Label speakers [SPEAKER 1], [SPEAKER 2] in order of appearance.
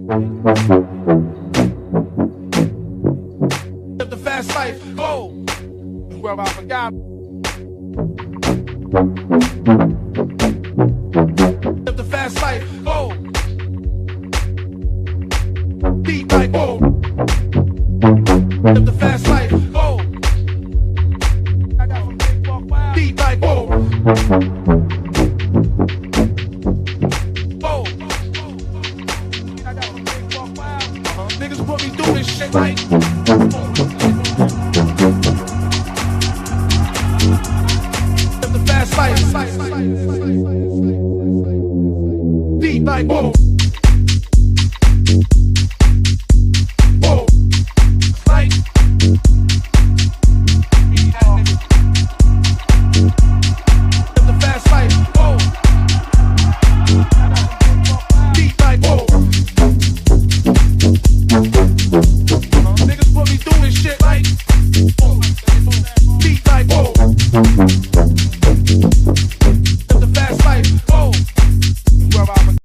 [SPEAKER 1] Live the fast life, go. Well, I forgot. Live the fast life, go. Deep like go. Live the fast life, go. I got some big walk wild. Deep like go. Go. I got some big walk wild. Niggas put me through this shit like. Live the fast life. Deep like go.